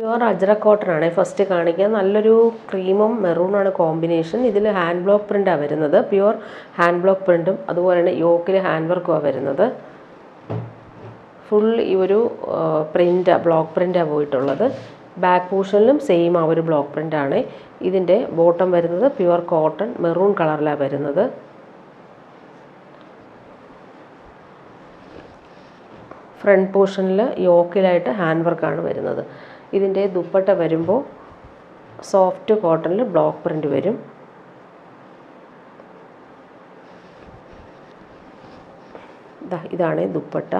Pure ajrak cotton ആണ് first കാണിക്കുക. നല്ലൊരു ക്രീമും മെറൂണാണ് കോമ്പിനേഷൻ. ഇതിൽ ഹാൻഡ് ബ്ലോക്ക് പ്രിൻ്റാണ് വരുന്നത്. പ്യുവർ ഹാൻഡ് ബ്ലോക്ക് പ്രിൻറ്റും അതുപോലെ തന്നെ യോക്കിൽ ഹാൻഡ് വർക്കുമാണ് വരുന്നത്. ഫുൾ ഈ ഒരു ബ്ലോക്ക് പ്രിൻ്റാണ് പോയിട്ടുള്ളത്. ബാക്ക് പോർഷനിലും സെയിം ആ ഒരു ബ്ലോക്ക് പ്രിൻ്റാണ്. ഇതിൻ്റെ ബോട്ടം വരുന്നത് പ്യുവർ കോട്ടൺ മെറൂൺ കളറിലാണ് വരുന്നത്. ഫ്രണ്ട് പോർഷനിൽ യോക്കിലായിട്ട് ഹാൻഡ് വർക്കാണ് വരുന്നത്. ഇതിൻ്റെ ദുപ്പട്ട വരുമ്പോൾ സോഫ്റ്റ് കോട്ടണിൽ ബ്ലോക്ക് പ്രിൻ്റ് വരും. ഇതാണ് ദുപ്പട്ട.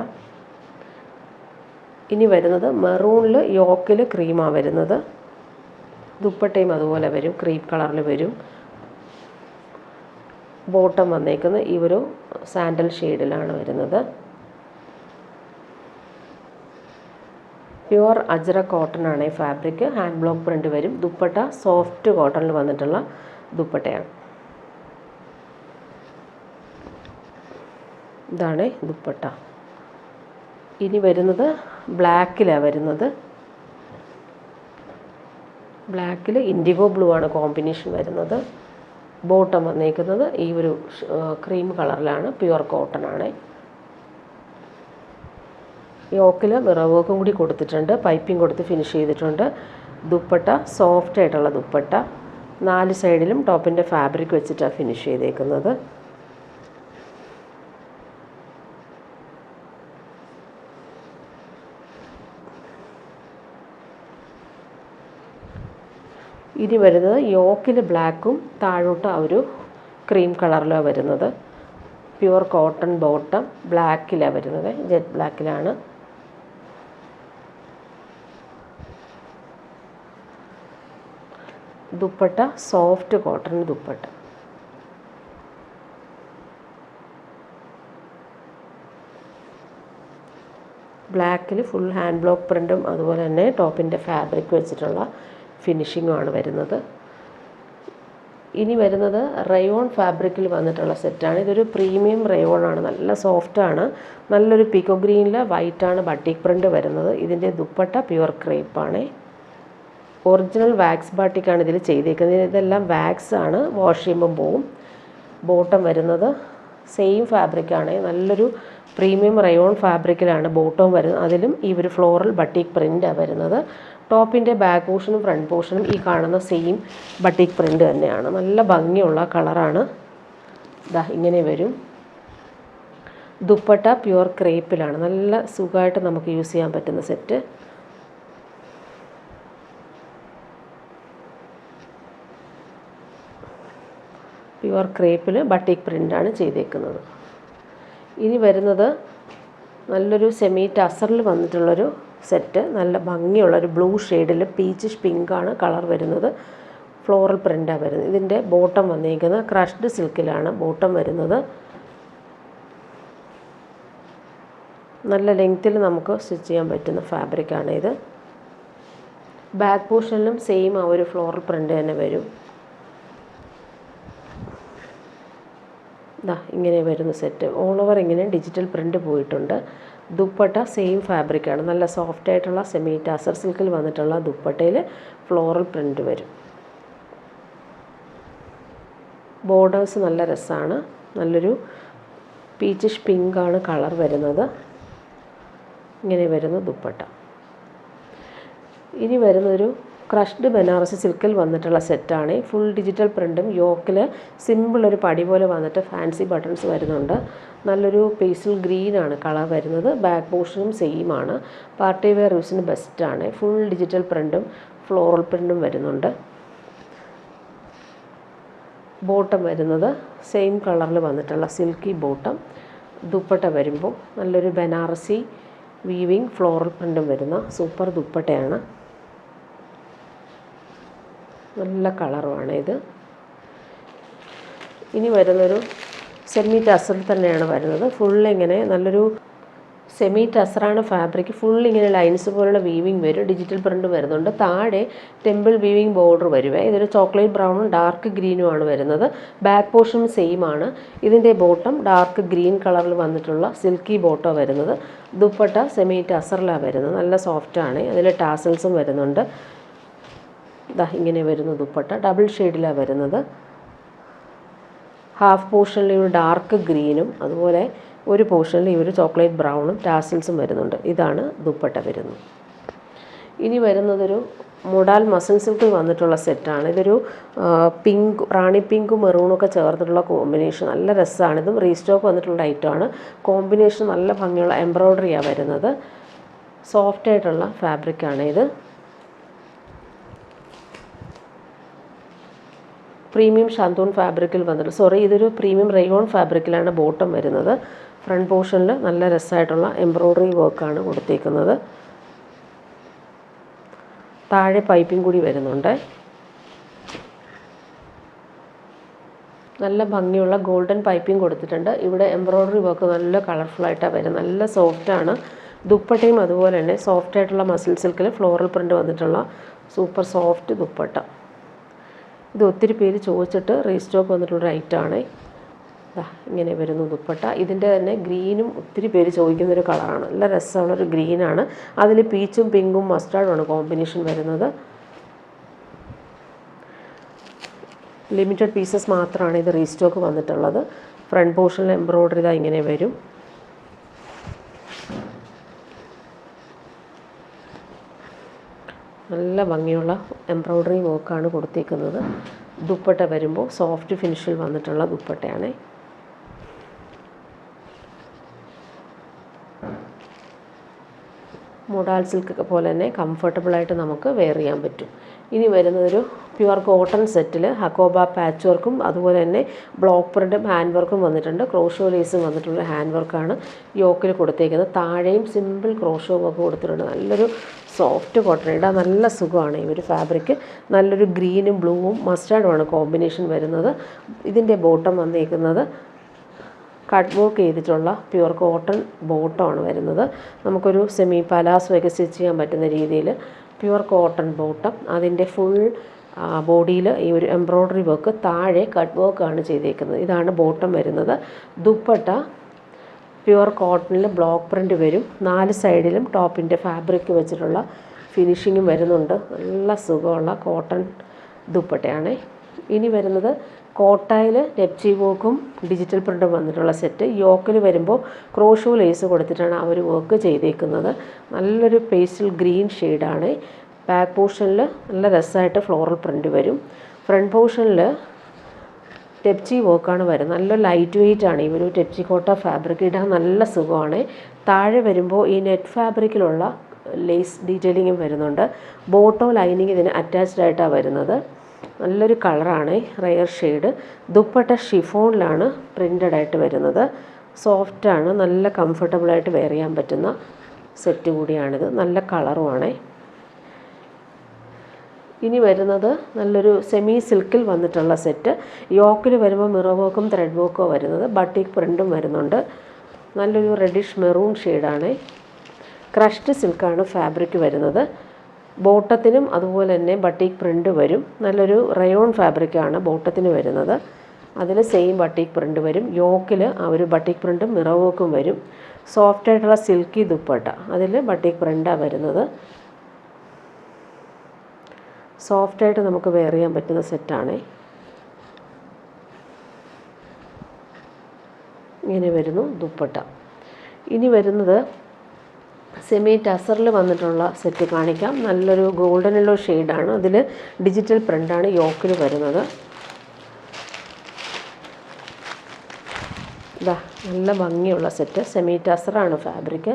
ഇനി വരുന്നത് മെറൂണിൽ യോക്കിൽ ക്രീമാണ് വരുന്നത്. ദുപ്പട്ടയും അതുപോലെ വരും, ക്രീം കളറിൽ വരും. ബോട്ടം വന്നേക്കുന്നത് ഈ ഒരു സാൻഡൽ ഷെയ്ഡിലാണ് വരുന്നത്. പ്യുവർ അജ്രക് കോട്ടൺ ആണ് ഈ ഫാബ്രിക്. ഹാൻഡ് ബ്ലോക്ക് പ്രിൻ്റ് വരും. ദുപ്പട്ട സോഫ്റ്റ് കോട്ടണിൽ വന്നിട്ടുള്ള ദുപ്പട്ടയാണ്. ഇതാണ് ദുപ്പട്ട. ഇനി വരുന്നത് ബ്ലാക്കിലാണ് വരുന്നത്. ബ്ലാക്കിൽ ഇൻഡിഗോ ബ്ലൂ ആണ് കോമ്പിനേഷൻ വരുന്നത്. ബോട്ടം വന്നേക്കുന്നത് ഈ ഒരു ക്രീം കളറിലാണ്. പ്യുവർ കോട്ടൺ ആണ്. യോക്കിൽ മിറർ വർക്കും കൂടി കൊടുത്തിട്ടുണ്ട്. പൈപ്പിംഗ് കൊടുത്ത് ഫിനിഷ് ചെയ്തിട്ടുണ്ട്. ദുപ്പട്ട സോഫ്റ്റ് ആയിട്ടുള്ള ദുപ്പട്ട. 4 സൈഡിലും ടോപ്പിൻ്റെ ഫാബ്രിക് വെച്ചിട്ടാണ് ഫിനിഷ് ചെയ്തേക്കുന്നത്. ഇനി വരുന്നത് യോക്കിൽ ബ്ലാക്കും താഴോട്ട് ആ ഒരു ക്രീം കളറിലാണ് വരുന്നത്. പ്യുവർ കോട്ടൺ ബോട്ടം ബ്ലാക്കിലാണ് വരുന്നത്. ജെറ്റ് ബ്ലാക്കിലാണ്. Dupatta soft cotton dupatta. ബ്ലാക്കിൽ ഫുൾ ഹാൻഡ് ബ്ലോക്ക് പ്രിൻറ്റും അതുപോലെ തന്നെ ടോപ്പിൻ്റെ ഫാബ്രിക് വെച്ചിട്ടുള്ള ഫിനിഷിങ്ങുമാണ് വരുന്നത്. ഇനി വരുന്നത് റയോൺ ഫാബ്രിക്കിൽ വന്നിട്ടുള്ള സെറ്റാണ്. ഇതൊരു പ്രീമിയം റയോണാണ്. നല്ല സോഫ്റ്റാണ്. നല്ലൊരു പിക്കോ ഗ്രീനിൽ വൈറ്റാണ് ബട്ടിക് പ്രിൻ്റ് വരുന്നത്. ഇതിൻ്റെ ദുപ്പട്ട പ്യുവർ ക്രേപ്പാണ്. ഒറിജിനൽ വാക്സ് ബാട്ടിക്കാണ് ഇതിൽ ചെയ്തേക്കുന്നത്. ഇതെല്ലാം വാക്സ് ആണ്, വാഷ് ചെയ്യുമ്പം പോവും. ബോട്ടം വരുന്നത് സെയിം ഫാബ്രിക്കാണ്. നല്ലൊരു പ്രീമിയം റയോൺ ഫാബ്രിക്കിലാണ് ബോട്ടം വരുന്നത്. അതിലും ഈ ഒരു ഫ്ലോറൽ ബട്ടിക് പ്രിൻ്റാണ് വരുന്നത്. ടോപ്പിൻ്റെ ബാക്ക് പോർഷനും ഫ്രണ്ട് പോർഷനും ഈ കാണുന്ന സെയിം ബട്ടിക് പ്രിൻ്റ് തന്നെയാണ്. നല്ല ഭംഗിയുള്ള കളറാണ്. ഇങ്ങനെ വരും. ദുപ്പട്ട പ്യുവർ ക്രേപ്പിലാണ്. നല്ല സുഖമായിട്ട് നമുക്ക് യൂസ് ചെയ്യാൻ പറ്റുന്ന സെറ്റ്. പ്യുവർ ക്രേപ്പിൽ ബട്ടിക് പ്രിൻ്റാണ് ചെയ്തേക്കുന്നത്. ഇനി വരുന്നത് നല്ലൊരു സെമി ടസറിൽ വന്നിട്ടുള്ളൊരു സെറ്റ്. നല്ല ഭംഗിയുള്ളൊരു ബ്ലൂ ഷെയ്ഡിൽ പീച്ചിഷ് പിങ്കാണ് കളർ വരുന്നത്. ഫ്ലോറൽ പ്രിൻ്റാണ് വരുന്നത്. ഇതിൻ്റെ ബോട്ടം വന്നിരിക്കുന്നത് ക്രഷ്ഡ് സിൽക്കിലാണ് ബോട്ടം വരുന്നത്. നല്ല ലെങ്ത്തിൽ നമുക്ക് സ്റ്റിച്ച് ചെയ്യാൻ പറ്റുന്ന ഫാബ്രിക്കാണ് ഇത്. ബാക്ക് പോർഷനിലും സെയിം ആ ഒരു ഫ്ലോറൽ പ്രിൻ്റ് തന്നെ വരും. ഇങ്ങനെ വരുന്ന സെറ്റ്. ഓൾ ഓവർ ഇങ്ങനെ ഡിജിറ്റൽ പ്രിൻ്റ് പോയിട്ടുണ്ട്. ദുപ്പട്ട സെയിം ഫാബ്രിക്കാണ്. നല്ല സോഫ്റ്റ് ആയിട്ടുള്ള സെമി ടസർ സിൽക്കിൽ വന്നിട്ടുള്ള ദുപ്പട്ടയിൽ ഫ്ലോറൽ പ്രിൻ്റ് വരും. ബോർഡേഴ്സ് നല്ല രസമാണ്. നല്ലൊരു പീച്ചിഷ് പിങ്കാണ് കളർ വരുന്നത്. ഇങ്ങനെ വരുന്ന ദുപ്പട്ട. ഇനി വരുന്നൊരു ക്രഷ്ഡ് ബനാറസി സിൽക്കിൽ വന്നിട്ടുള്ള സെറ്റാണ്. ഫുൾ ഡിജിറ്റൽ പ്രിൻറ്റും യോക്കിൽ സിമ്പിളൊരു പടി പോലെ വന്നിട്ട് ഫാൻസി ബട്ടൺസ് വരുന്നുണ്ട്. നല്ലൊരു പേസ്റ്റൽ ഗ്രീനാണ് കളർ വരുന്നത്. ബാക്ക് പോർഷനും സെയിം ആണ്. പാർട്ടി വെയർ യൂസിന് ബെസ്റ്റാണ്. ഫുൾ ഡിജിറ്റൽ പ്രിൻറ്റും ഫ്ലോറൽ പ്രിൻറ്റും വരുന്നുണ്ട്. ബോട്ടം വരുന്നത് സെയിം കളറിൽ വന്നിട്ടുള്ള സിൽക്കി ബോട്ടം. ദുപ്പട്ട വരുമ്പോൾ നല്ലൊരു ബനാറസി വീവിങ് ഫ്ലോറൽ പ്രിൻറ്റും വരുന്ന സൂപ്പർ ദുപ്പട്ടയാണ്. നല്ല കളറുമാണ് ഇത്. ഇനി വരുന്നൊരു സെമി ടസറിൽ തന്നെയാണ് വരുന്നത്. ഫുൾ ഇങ്ങനെ നല്ലൊരു സെമി ടസറാണ് ഫാബ്രിക്. ഫുൾ ഇങ്ങനെ ലൈൻസ് പോലുള്ള വീവിങ് വരും. ഡിജിറ്റൽ പ്രിൻ്റ് വരുന്നുണ്ട്. താഴെ ടെമ്പിൾ വീവിങ് ബോർഡർ വരുവേ. ഇതൊരു ചോക്ലേറ്റ് ബ്രൗണും ഡാർക്ക് ഗ്രീനും ആണ് വരുന്നത്. ബാക്ക് പോർഷൻ സെയിം ആണ്. ഇതിൻ്റെ ബോട്ടം ഡാർക്ക് ഗ്രീൻ കളറിൽ വന്നിട്ടുള്ള സിൽക്കി ബോട്ടോ വരുന്നത്. ദുപ്പട്ട സെമി ടസറിലാണ് വരുന്നത്. നല്ല സോഫ്റ്റാണ്. അതിൽ ടാസൽസും വരുന്നുണ്ട്. ഇതാ ഇങ്ങനെ വരുന്നു ദുപ്പട്ട. ഡബിൾ ഷെയ്ഡിലാണ് വരുന്നത്. ഹാഫ് പോർഷനിൽ ഒരു ഡാർക്ക് ഗ്രീനും അതുപോലെ ഒരു പോർഷനിൽ ഈ ഒരു ചോക്ലേറ്റ് ബ്രൗണും ടാസിൽസും വരുന്നുണ്ട്. ഇതാണ് ദുപ്പട്ട വരുന്നത്. ഇനി വരുന്നതൊരു മൊഡാൽ മസിൽ സിൽക്കിൽ വന്നിട്ടുള്ള സെറ്റാണ്. ഇതൊരു പിങ്ക്, റാണി പിങ്കും മെറൂണൊക്കെ ചേർത്തിട്ടുള്ള കോമ്പിനേഷൻ. നല്ല രസമാണ്. ഇതും റീസ്റ്റോക്ക് വന്നിട്ടുള്ള ഐറ്റമാണ്. കോമ്പിനേഷൻ നല്ല ഭംഗിയുള്ള എംബ്രോയ്ഡറിയാണ് വരുന്നത്. സോഫ്റ്റായിട്ടുള്ള ഫാബ്രിക്കാണ് ഇത്. പ്രീമിയം ഷാന്തൂൺ ഫാബ്രിക്കിൽ വന്നിട്ട് ഇതൊരു പ്രീമിയം റയോൺ ഫാബ്രിക്കിലാണ് ബോട്ടം വരുന്നത്. ഫ്രണ്ട് പോർഷനിൽ നല്ല രസമായിട്ടുള്ള എംബ്രോയ്ഡറി വർക്കാണ് കൊടുത്തേക്കുന്നത്. താഴെ പൈപ്പിംഗ് കൂടി വരുന്നുണ്ട്. നല്ല ഭംഗിയുള്ള ഗോൾഡൻ പൈപ്പിംഗ് കൊടുത്തിട്ടുണ്ട്. ഇവിടെ എംബ്രോയ്ഡറി വർക്ക് നല്ല കളർഫുള്ളായിട്ടാണ് വരുന്നത്. നല്ല സോഫ്റ്റാണ്. ദുപ്പട്ടയും അതുപോലെ തന്നെ സോഫ്റ്റായിട്ടുള്ള മസിൽ സിൽക്കിൽ ഫ്ലോറൽ പ്രിൻ്റ് വന്നിട്ടുള്ള സൂപ്പർ സോഫ്റ്റ് ദുപ്പട്ട. ഇത് ഒത്തിരി പേര് ചോദിച്ചിട്ട് റീസ്റ്റോക്ക് വന്നിട്ടുള്ളൊരു ഐറ്റമാണ്. ഇങ്ങനെ വരുന്നു ദുപ്പട്ട. ഇതിൻ്റെ തന്നെ ഗ്രീനും ഒത്തിരി പേര് ചോദിക്കുന്നൊരു കളറാണ്. നല്ല രസമുള്ളൊരു ഗ്രീനാണ്. അതിൽ പീച്ചും പിങ്കും മസ്റ്റാർഡുമാണ് കോമ്പിനേഷൻ വരുന്നത്. ലിമിറ്റഡ് പീസസ് മാത്രമാണ് ഇത് റീസ്റ്റോക്ക് വന്നിട്ടുള്ളത്. ഫ്രണ്ട് പോർഷനിൽ എംബ്രോയ്ഡറി ഇതാ ഇങ്ങനെ വരും. നല്ല ഭംഗിയുള്ള എംബ്രോയ്ഡറി വർക്കാണ് കൊടുത്തേക്കുന്നത്. ദുപ്പട്ട വരുമ്പോൾ സോഫ്റ്റ് ഫിനിഷിൽ വന്നിട്ടുള്ള ദുപ്പട്ടയാണ്. മൊഡാൽ സിൽക്ക് പോലെ തന്നെ കംഫർട്ടബിളായിട്ട് നമുക്ക് വെയർ ചെയ്യാൻ പറ്റും. ഇനി വരുന്നതൊരു പ്യുവർ കോട്ടൺ സെറ്റിൽ ഹക്കോബ പാച്ച് വർക്കും അതുപോലെ തന്നെ ബ്ലോക്ക് പ്രിൻറ്റും ഹാൻഡ് വർക്കും വന്നിട്ടുണ്ട്. ക്രോഷോ ലേസും വന്നിട്ടുള്ള ഹാൻഡ് വർക്കാണ് യോക്കിൽ കൊടുത്തേക്കുന്നത്. താഴെയും സിമ്പിൾ ക്രോഷോ വർക്ക് കൊടുത്തിട്ടുണ്ട്. നല്ലൊരു സോഫ്റ്റ് കോട്ടൺ. ഇടാൻ നല്ല സുഖമാണ് ഈ ഒരു ഫാബ്രിക്. നല്ലൊരു ഗ്രീനും ബ്ലൂവും മസ്റ്റാർഡുമാണ് കോമ്പിനേഷൻ വരുന്നത്. ഇതിൻ്റെ ബോട്ടം വന്നിരിക്കുന്നത് കട്ട് വർക്ക് ചെയ്തിട്ടുള്ള പ്യുവർ കോട്ടൺ ബോട്ടമാണ് വരുന്നത്. നമുക്കൊരു സെമി പലാസോ ഒക്കെ സ്റ്റിച്ച് ചെയ്യാൻ പറ്റുന്ന രീതിയിൽ പ്യുവർ കോട്ടൺ ബോട്ടം. അതിൻ്റെ ഫുൾ ബോഡിയിൽ ഈ ഒരു എംബ്രോയ്ഡറി വർക്ക്, താഴെ കട്ട് വർക്കാണ് ചെയ്തേക്കുന്നത്. ഇതാണ് ബോട്ടം വരുന്നത്. ദുപ്പട്ട പ്യുവർ കോട്ടണിൽ ബ്ലോക്ക് പ്രിൻ്റ് വരും. 4 സൈഡിലും ടോപ്പിൻ്റെ ഫാബ്രിക് വെച്ചിട്ടുള്ള ഫിനിഷിങ്ങും വരുന്നുണ്ട്. നല്ല സുഖമുള്ള കോട്ടൺ ദുപ്പട്ടയാണ്. ഇനി വരുന്നത് കോട്ടായിൽ നെപ്ചി വർക്കും ഡിജിറ്റൽ പ്രിൻ്റും വന്നിട്ടുള്ള സെറ്റ്. യോക്കിൽ വരുമ്പോൾ ക്രോഷോ ലേസ് കൊടുത്തിട്ടാണ് ആ ഒരു വർക്ക് ചെയ്തേക്കുന്നത്. നല്ലൊരു പേസ്റ്റൽ ഗ്രീൻ ഷെയ്ഡാണ്. ബാക്ക് പോർഷനിൽ നല്ല രസമായിട്ട് ഫ്ലോറൽ പ്രിൻ്റ് വരും. ഫ്രണ്ട് പോർഷനിൽ ടെപ്ചി വർക്കാണ് വരുന്നത്. നല്ല ലൈറ്റ് വെയ്റ്റ് ആണ് ഈ ഒരു ടെപ്ചി കോട്ട ഫാബ്രിക്. ഇടാൻ നല്ല സുഖമാണ്. താഴെ വരുമ്പോൾ ഈ നെറ്റ് ഫാബ്രിക്കിലുള്ള ലേസ് ഡീറ്റെയിലിങ്ങും വരുന്നുണ്ട്. ബോട്ടോ ലൈനിങ് ഇതിന് അറ്റാച്ച്ഡ് ആയിട്ടാണ് വരുന്നത്. നല്ലൊരു കളറാണ്, റയർ ഷെയ്ഡ്. ദുപ്പട്ട ഷിഫോണിലാണ് പ്രിൻ്റഡ് ആയിട്ട് വരുന്നത്. സോഫ്റ്റാണ്. നല്ല കംഫർട്ടബിളായിട്ട് വെയർ ചെയ്യാൻ പറ്റുന്ന സെറ്റ് കൂടിയാണിത്. നല്ല കളറുമാണ്. ഇനി വരുന്നത് നല്ലൊരു സെമി സിൽക്കിൽ വന്നിട്ടുള്ള സെറ്റ്. യോക്കിൽ വരുമ്പോൾ മിറർ വർക്കും ത്രെഡ് വർക്കോ വരുന്നത്. ബട്ടിക് പ്രിൻറ്റും വരുന്നുണ്ട്. നല്ലൊരു റെഡിഷ് മെറൂൺ ഷെയ്ഡാണ്. ക്രഷ്ഡ് സിൽക്കാണ് ഫാബ്രിക് വരുന്നത്. ബോട്ടത്തിനും അതുപോലെ തന്നെ ബട്ടിക് പ്രിൻ്റ് വരും. നല്ലൊരു റയോൺ ഫാബ്രിക്കാണ് ബോട്ടത്തിന് വരുന്നത്. അതിൽ സെയിം ബട്ടിക് പ്രിൻ്റ് വരും. യോക്കിൽ ആ ഒരു ബട്ടിക് പ്രിൻറ്റും മിറർ വർക്കും വരും. സോഫ്റ്റായിട്ടുള്ള സിൽക്കി ദുപ്പട്ട, അതിൽ ബട്ടിക് പ്രിൻ്റാണ് വരുന്നത്. സോഫ്റ്റായിട്ട് നമുക്ക് വെയർ ചെയ്യാൻ പറ്റുന്ന സെറ്റാണ്. ഇങ്ങനെ വരുന്നു ദുപ്പട്ട. ഇനി വരുന്നത് സെമി ടസറിൽ വന്നിട്ടുള്ള സെറ്റ് കാണിക്കാം. നല്ലൊരു ഗോൾഡൻ യെല്ലോ ഷെയ്ഡാണ്. അതിൽ ഡിജിറ്റൽ പ്രിൻ്റാണ് യോക്കിൽ വരുന്നത്. ഇതാ നല്ല ഭംഗിയുള്ള സെറ്റ്. സെമി ടസറാണ് ഫാബ്രിക്.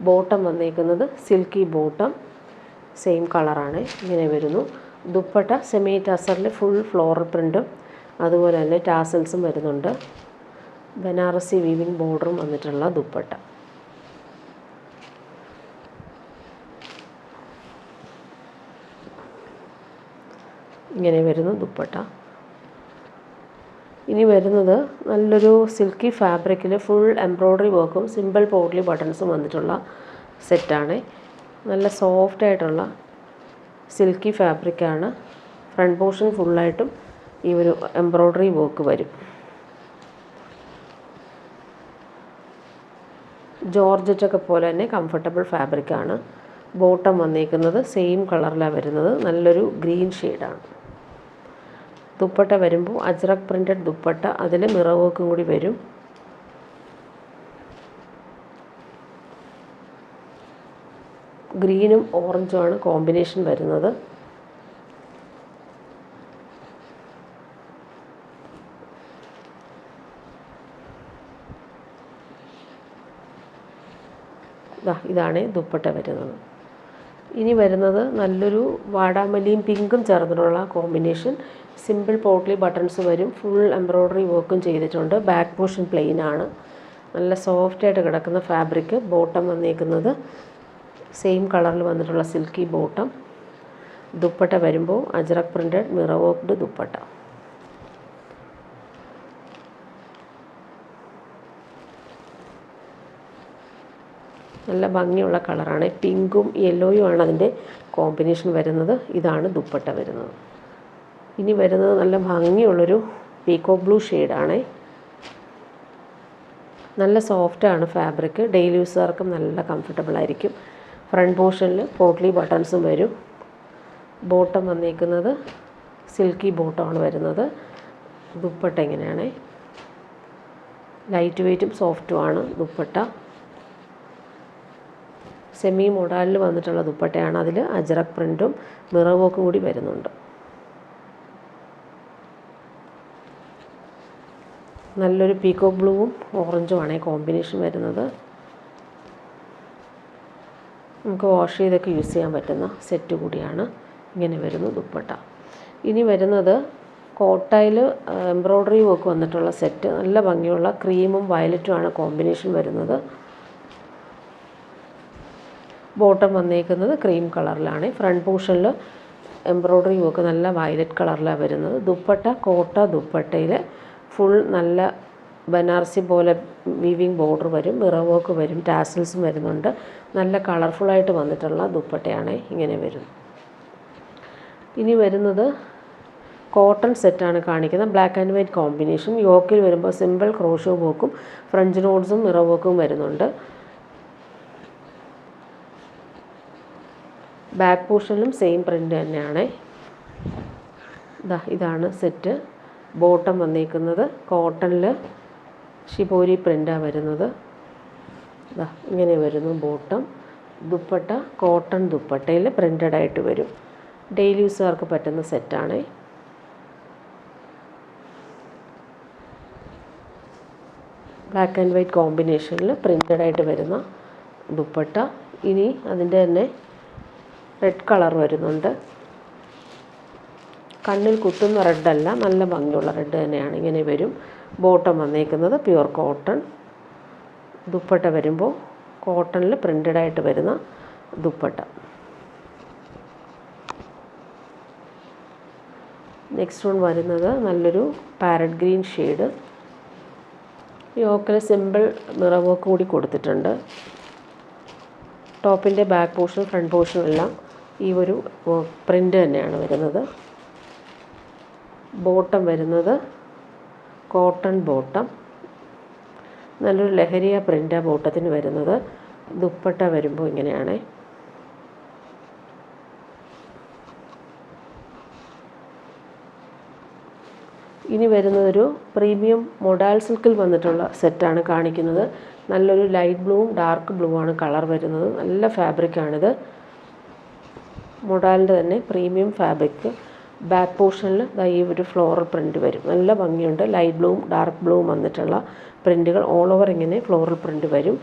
ബോട്ടം വന്നിരിക്കുന്നത് സിൽക്കി ബോട്ടം, സെയിം കളറാണ്. ഇങ്ങനെ വരുന്നു ദുപ്പട്ട. സെമി ടസറിൽ ഫുൾ ഫ്ലോറൽ പ്രിൻറ്റും അതുപോലെ തന്നെ ടാസൽസും വരുന്നുണ്ട്. ബനാറസി വീവിങ് ബോർഡറും വന്നിട്ടുള്ള ദുപ്പട്ട. ഇങ്ങനെ വരുന്നു ദുപ്പട്ട. ഇനി വരുന്നത് നല്ലൊരു സിൽക്കി ഫാബ്രിക്കിൽ ഫുൾ എംബ്രോയ്ഡറി വർക്കും സിമ്പിൾ പോട്ട്ലി ബട്ടൺസും വന്നിട്ടുള്ള സെറ്റാണ്. നല്ല സോഫ്റ്റായിട്ടുള്ള സിൽക്കി ഫാബ്രിക്കാണ്. ഫ്രണ്ട് പോർഷൻ ഫുള്ളായിട്ടും ഈ ഒരു എംബ്രോയ്ഡറി വർക്ക് വരും. ജോർജറ്റൊക്കെ പോലെ തന്നെ കംഫർട്ടബിൾ ഫാബ്രിക്കാണ്. ബോട്ടം വന്നേക്കുന്നത് സെയിം കളറിലാണ് വരുന്നത്. നല്ലൊരു ഗ്രീൻ ഷെയ്ഡാണ്. ദുപ്പട്ട വരുമ്പോൾ അജ്രക് പ്രിൻറ്റഡ് ദുപ്പട്ട, അതിൽ മിറർ വർക്കും കൂടി വരും. ഗ്രീനും ഓറഞ്ചുമാണ് കോമ്പിനേഷൻ വരുന്നത്. ഇതാണ് ദുപ്പട്ട വരുന്നത്. ഇനി വരുന്നത് നല്ലൊരു വാടാമല്ലിയും പിങ്കും ചേർന്നിട്ടുള്ള കോമ്പിനേഷൻ. സിമ്പിൾ പോട്ട്ലി ബട്ടൺസ് വരും. ഫുൾ എംബ്രോയ്ഡറി വർക്കും ചെയ്തിട്ടുണ്ട്. ബാക്ക് പോർഷൻ പ്ലെയിൻ ആണ്. നല്ല സോഫ്റ്റായിട്ട് കിടക്കുന്ന ഫാബ്രിക്. ബോട്ടം വന്നേക്കുന്നത് സെയിം കളറിൽ വന്നിട്ടുള്ള സിൽക്കി ബോട്ടം. ദുപ്പട്ട വരുമ്പോൾ ajrak printed mirror worked dupatta. നല്ല ഭംഗിയുള്ള കളറാണ്. പിങ്കും യെല്ലോയും ആണ് അതിൻ്റെ കോമ്പിനേഷൻ വരുന്നത്. ഇതാണ് ദുപ്പട്ട വരുന്നത്. ഇനി വരുന്നത് നല്ല ഭംഗിയുള്ളൊരു പീകോക്ക് ബ്ലൂ ഷെയ്ഡാണ്. നല്ല സോഫ്റ്റാണ് ഫാബ്രിക്. ഡെയിലി യൂസുകാർക്കും നല്ല കംഫർട്ടബിൾ ആയിരിക്കും. ഫ്രണ്ട് പോർഷനിൽ പോട്ട്ലി ബട്ടൺസും വരും. ബോട്ടം വന്നേക്കുന്നത് സിൽക്കി ബോട്ടമാണ് വരുന്നത്. ദുപ്പട്ട ഇങ്ങനെയാണ്. ലൈറ്റ് വെയ്റ്റും സോഫ്റ്റുമാണ് ദുപ്പട്ട. സെമി മോഡലിൽ വന്നിട്ടുള്ള ദുപ്പട്ടയാണ്. അതിൽ അജ്രക് പ്രിൻറ്റും മിറർ വർക്കും കൂടി വരുന്നുണ്ട്. നല്ലൊരു പീകോക്ക് ബ്ലൂവും ഓറഞ്ചുമാണ് കോമ്പിനേഷൻ വരുന്നത്. നമുക്ക് വാഷ് ചെയ്തൊക്കെ യൂസ് ചെയ്യാൻ പറ്റുന്ന സെറ്റ് കൂടിയാണ്. ഇങ്ങനെ വരുന്നു ദുപ്പട്ട. ഇനി വരുന്നത് കോട്ടയിൽ എംബ്രോയ്ഡറി വർക്ക് വന്നിട്ടുള്ള സെറ്റ്. നല്ല ഭംഗിയുള്ള ക്രീമും വയലറ്റുമാണ് കോമ്പിനേഷൻ വരുന്നത്. ബോട്ടം വന്നേക്കുന്നത് ക്രീം കളറിലാണ്. ഫ്രണ്ട് പോർഷനിൽ എംബ്രോയ്ഡറി വർക്ക് നല്ല വയലറ്റ് കളറിലാണ് വരുന്നത്. ദുപ്പട്ട കോട്ട ദുപ്പട്ടയിൽ ഫുൾ നല്ല ബനാറസി പോലെ വീവിങ് ബോർഡർ വരും. മിറർ വർക്ക് വരും. ടാസൽസും വരുന്നുണ്ട്. നല്ല കളർഫുള്ളായിട്ട് വന്നിട്ടുള്ള ദുപ്പട്ടയാണ്. ഇങ്ങനെ വരും. ഇനി വരുന്നത് കോട്ടൺ സെറ്റാണ് കാണിക്കുന്നത്. Black and white combination. യോക്കിൽ വരുമ്പോൾ സിമ്പിൾ ക്രോഷോ വർക്കും ഫ്രഞ്ച് നോട്ട്സും മിറർ വർക്കും വരുന്നുണ്ട്. ബാക്ക് പോർഷനിലും സെയിം പ്രിൻ്റ് തന്നെയാണ്. ഇതാണ് സെറ്റ്. ബോട്ടം വന്നേക്കുന്നത് കോട്ടണിൽ ഷിബോരി പ്രിൻ്റാണ് വരുന്നത്. ഇങ്ങനെ വരുന്നു ബോട്ടം. ദുപ്പട്ട കോട്ടൺ ദുപ്പട്ടയിൽ പ്രിൻ്റഡ് ആയിട്ട് വരും. ഡെയിലി യൂസുകാർക്ക് പറ്റുന്ന സെറ്റാണ്. ബ്ലാക്ക് ആൻഡ് വൈറ്റ് കോമ്പിനേഷനിൽ പ്രിൻ്റഡ് ആയിട്ട് വരുന്ന ദുപ്പട്ട. ഇനി അതിൻ്റെ തന്നെ റെഡ് കളർ വരുന്നുണ്ട്. കണ്ണിൽ കുത്തുന്ന റെഡല്ല, നല്ല ഭംഗിയുള്ള റെഡ് തന്നെയാണ്. ഇങ്ങനെ വരും. ബോട്ടം വന്നേക്കുന്നത് പ്യുവർ കോട്ടൺ. ദുപ്പട്ട വരുമ്പോൾ കോട്ടണിൽ പ്രിൻ്റഡ് ആയിട്ട് വരുന്ന ദുപ്പട്ട. നെക്സ്റ്റ് വൺ വരുന്നത് നല്ലൊരു പാരറ്റ് ഗ്രീൻ ഷെയ്ഡ്. യോക്കിൽ സിമ്പിൾ മിറർ വർക്ക് കൂടി കൊടുത്തിട്ടുണ്ട്. ടോപ്പിൻ്റെ ബാക്ക് പോർഷൻ ഫ്രണ്ട് പോർഷനും എല്ലാം ഈ ഒരു പ്രിൻ്റ് തന്നെയാണ് വരുന്നത്. ബോട്ടം വരുന്നത് കോട്ടൺ ബോട്ടം. നല്ലൊരു ലഹരിയ പ്രിൻ്റാണ് ബോട്ടത്തിന് വരുന്നത്. ദുപ്പട്ട വരുമ്പോൾ ഇങ്ങനെയാണ്. ഇനി വരുന്നതൊരു പ്രീമിയം മൊഡാൽ സിൽക്കിൽ വന്നിട്ടുള്ള സെറ്റാണ് കാണിക്കുന്നത്. നല്ലൊരു ലൈറ്റ് ബ്ലൂവും ഡാർക്ക് ബ്ലൂവാണ് കളർ വരുന്നത്. നല്ല ഫാബ്രിക്കാണിത്. മൊഡാലിൻ്റെ തന്നെ പ്രീമിയം ഫാബ്രിക്. ബാക്ക് പോർഷനിൽ ഈ ഒരു ഫ്ലോറൽ പ്രിൻ്റ് വരും. നല്ല ഭംഗിയുണ്ട്. ലൈറ്റ് ബ്ലൂവും ഡാർക്ക് ബ്ലൂവും വന്നിട്ടുള്ള പ്രിൻ്റുകൾ ഓൾ ഓവർ ഇങ്ങനെ ഫ്ലോറൽ പ്രിൻ്റ് വരും.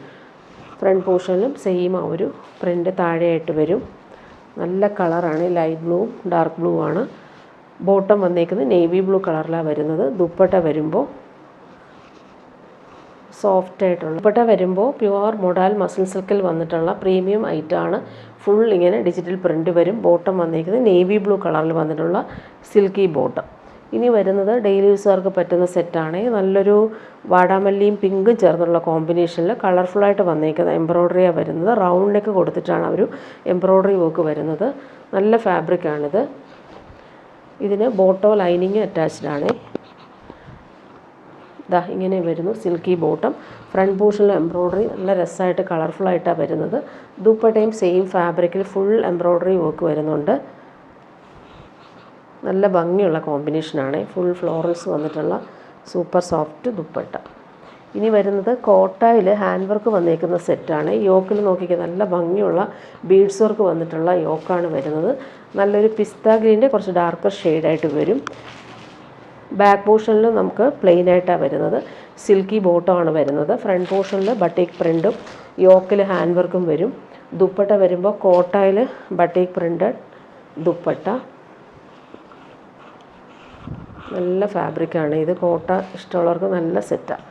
ഫ്രണ്ട് പോർഷനിലും സെയിം ആ ഒരു പ്രിൻ്റ് താഴെയായിട്ട് വരും. നല്ല കളറാണ്. ലൈറ്റ് ബ്ലൂവും ഡാർക്ക് ബ്ലൂവാണ്. ബോട്ടം വന്നേക്കുന്നത് നേവി ബ്ലൂ കളറിലാണ് വരുന്നത്. ദുപ്പട്ട വരുമ്പോൾ സോഫ്റ്റ് ആയിട്ടുള്ള ദുപ്പട്ട വരുമ്പോൾ പ്യുവർ മൊഡാൽ മസിൽ സിൽക്കിൽ വന്നിട്ടുള്ള പ്രീമിയം ഐറ്റമാണ്. ഫുൾ ഇങ്ങനെ ഡിജിറ്റൽ പ്രിൻ്റ് വരും. ബോട്ടം വന്നേക്കുന്നത് നേവി ബ്ലൂ കളറിൽ വന്നിട്ടുള്ള സിൽക്കി ബോട്ടം. ഇനി വരുന്നത് ഡെയിലി യൂസുകാർക്ക് പറ്റുന്ന സെറ്റാണ്. നല്ലൊരു വാടാമല്ലിയും പിങ്കും ചേർന്നുള്ള കോമ്പിനേഷനിൽ കളർഫുള്ളായിട്ട് വന്നേക്കുന്ന എംബ്രോയ്ഡറിയാണ് വരുന്നത്. റൗണ്ട് നെക്ക് കൊടുത്തിട്ടാണ് ഒരു എംബ്രോയ്ഡറി വർക്ക് വരുന്നത്. നല്ല ഫാബ്രിക്കാണിത്. ഇതിന് ബോട്ടോ ലൈനിങ് അറ്റാച്ച്ഡ് ആണ്. ഇതാ ഇങ്ങനെ വരുന്നു, സിൽക്കി ബോട്ടം. ഫ്രണ്ട് പോർഷനിൽ എംബ്രോയ്ഡറി നല്ല രസമായിട്ട് കളർഫുള്ളായിട്ടാണ് വരുന്നത്. ദുപ്പട്ടയും സെയിം ഫാബ്രിക്കിൽ ഫുൾ എംബ്രോയ്ഡറി വർക്ക് വരുന്നുണ്ട്. നല്ല ഭംഗിയുള്ള കോമ്പിനേഷനാണ്. ഫുൾ ഫ്ലോറൽസ് വന്നിട്ടുള്ള സൂപ്പർ സോഫ്റ്റ് ദുപ്പട്ട. ഇനി വരുന്നത് കോട്ടായിൽ ഹാൻഡ് വർക്ക് വന്നേക്കുന്ന സെറ്റാണ്. യോക്കിൽ നോക്കിക്കുക, നല്ല ഭംഗിയുള്ള ബീഡ്സ് വർക്ക് വന്നിട്ടുള്ള യോക്കാണ് വരുന്നത്. നല്ലൊരു പിസ്ത ഗ്രീൻ്റെ കുറച്ച് ഡാർക്കർ ഷെയ്ഡായിട്ട് വരും. ബാക്ക് പോർഷനിൽ നമുക്ക് പ്ലെയിൻ ആയിട്ടാണ് വരുന്നത്. സിൽക്കി ബോട്ടമാണ് വരുന്നത്. ഫ്രണ്ട് പോർഷനിൽ ബട്ടീക്ക് പ്രിൻറ്റും യോക്കിൽ ഹാൻഡ് വർക്കും വരും. ദുപ്പട്ട വരുമ്പോൾ കോട്ടായിൽ ബട്ടീക്ക് പ്രിൻറ്റഡ് ദുപ്പട്ട. നല്ല ഫാബ്രിക്കാണ് ഇത്. കോട്ട ഇഷ്ടമുള്ളവർക്ക് നല്ല സെറ്റാണ്.